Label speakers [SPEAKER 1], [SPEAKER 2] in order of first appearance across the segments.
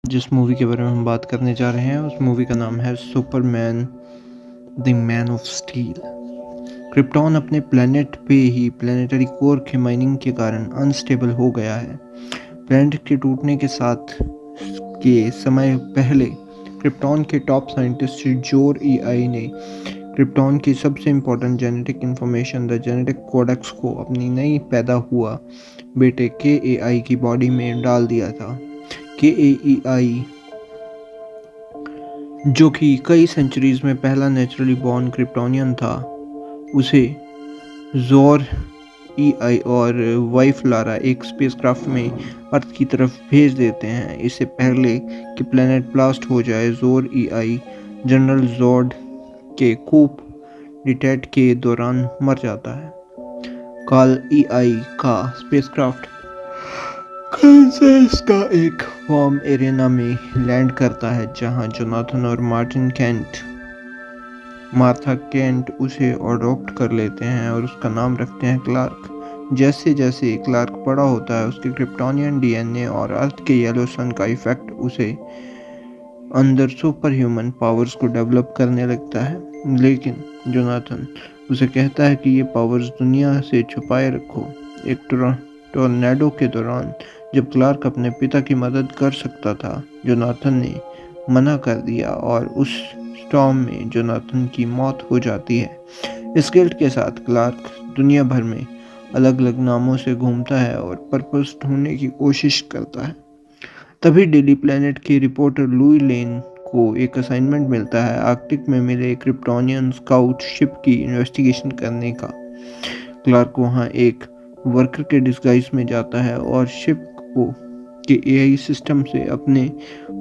[SPEAKER 1] जिस मूवी के बारे में हम बात करने जा रहे हैं उस मूवी का नाम है Superman the man of steel. Krypton अपने प्लेनेट पे ही प्लेनेटरी कोर के माइनिंग के कारण अनस्टेबल हो गया है। प्लेनेट के टूटने के साथ के समय पहले क्रिप्टॉन के टॉप साइंटिस्ट जोर ईआई ने क्रिप्टॉन की सबसे important genetic information the genetic codex को अपनी नई पैदा हुआ बेटे के की बॉडी में डाल दिया था। के जो कि कई सेंचुरीज में पहला नेचुरली बॉर्न क्रिप्टोनियन था, उसे जोर ईआई और वाइफ लारा एक स्पेसक्राफ्ट में अर्थ की तरफ भेज देते हैं। इससे पहले कि प्लेनेट ब्लास्ट हो जाए, जोर ईआई जनरल जोर्ड के कूप डिटेक्ट के दौरान मर जाता है। कार्ल ईआई का स्पेसक्राफ्ट कांसास का एक वार्म एरिना में लैंड करता है, जहां जोनाथन और मार्था केंट उसे अडॉप्ट कर लेते हैं और उसका नाम रखते हैं क्लार्क। जैसे जैसे क्लार्क बड़ा होता है, उसके क्रिप्टोनियन डीएनए और अर्थ के येलो सन का इफेक्ट उसे अंदर सुपर ह्यूमन पावर्स को डेवलप करने लगता है। लेकिन जोनाथन उसे कहता है कि ये पावर्स दुनिया से छुपाए रखो। एक टोर्नेडो के दौरान जब क्लार्क अपने पिता की मदद कर सकता था, जोनाथन ने मना कर दिया और उस स्टॉर्म में जोनाथन की मौत हो जाती है। इस गिल्ट के साथ क्लार्क दुनिया भर में अलग अलग नामों से घूमता है और पर्पस ढूंढने की कोशिश करता है। तभी डेली प्लेनेट के रिपोर्टर लुई लेन को एक असाइनमेंट मिलता है आर्कटिक में मिले क्रिप्टोनियन स्काउट शिप की इन्वेस्टिगेशन करने का। क्लार्क वहां एक वर्कर के डिस्गाइज में जाता है और शिप के एआई सिस्टम से अपने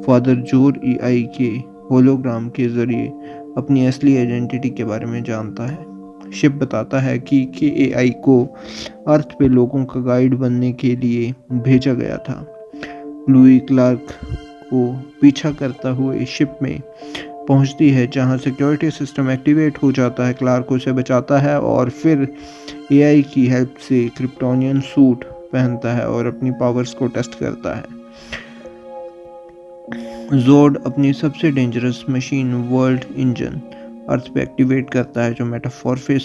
[SPEAKER 1] फादर जोर ईआई के होलोग्राम के जरिए अपनी असली आइडेंटिटी के बारे में जानता है। शिप बताता है कि एआई को अर्थ पे लोगों का गाइड बनने के लिए भेजा गया था। लुई क्लार्क को पीछा करता हुए शिप में पहुंचती है, जहां सिक्योरिटी सिस्टम एक्टिवेट हो जाता है। क्लार्क उसे बचाता है और फिर एआई की हेल्प से क्रिप्टोनियन सूट पहनता है और अपनी पावर्स को टेस्ट करता है। जोर्ड अपनी सबसे डेंजरस मशीन वर्ल्ड इंजन अर्थ पे एक्टिवेट करता है, जो मेटाफॉर्फिस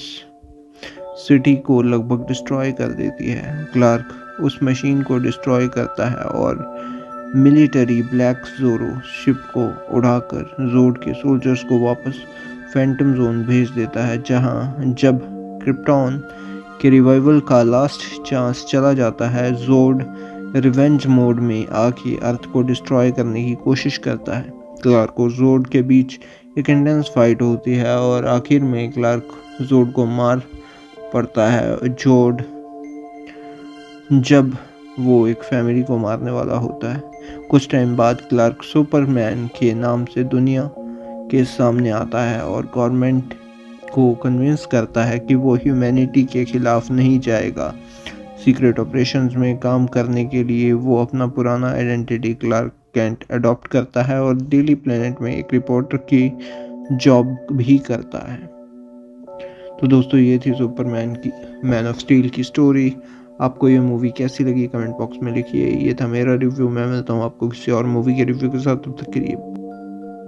[SPEAKER 1] सिटी को लगभग डिस्ट्रॉय कर देती है। क्लार्क उस मशीन को डिस्ट्रॉय करता है और मिलिट्री ब्लैक जोरो शिप को उड़ाकर जोर्ड के सोल्जर्स को वापस फैंटम जोन भेज देता है, जहां जब क्रिप्टॉन के रिवाइवल का लास्ट चांस चला जाता है, जोर्ड रिवेंज मोड में आके अर्थ को डिस्ट्रॉय करने की कोशिश करता है। क्लार्क और जोर्ड के बीच एक इंटेंस फाइट होती है और आखिर में क्लार्क जोर्ड को मार पड़ता है। जोर्ड जब वो एक फैमिली को मारने वाला होता है, कुछ टाइम बाद क्लार्क सुपरमैन के नाम से दुनिया के सामने आता है और गवर्नमेंट को कन्विंस करता है कि वो ह्यूमैनिटी के खिलाफ नहीं जाएगा। सीक्रेट ऑपरेशंस में काम करने के लिए वो अपना पुराना आइडेंटिटी क्लार्क कैंट अडॉप्ट करता है और डेली प्लेनेट में एक रिपोर्टर की जॉब भी करता है। तो दोस्तों, ये थी सुपरमैन की मैन ऑफ स्टील की स्टोरी। आपको ये मूवी कैसी लगी कमेंट बॉक्स में लिखिए। ये था मेरा रिव्यू। मैं मिलता हूँ आपको किसी और मूवी के रिव्यू के साथ। तब तक के लिए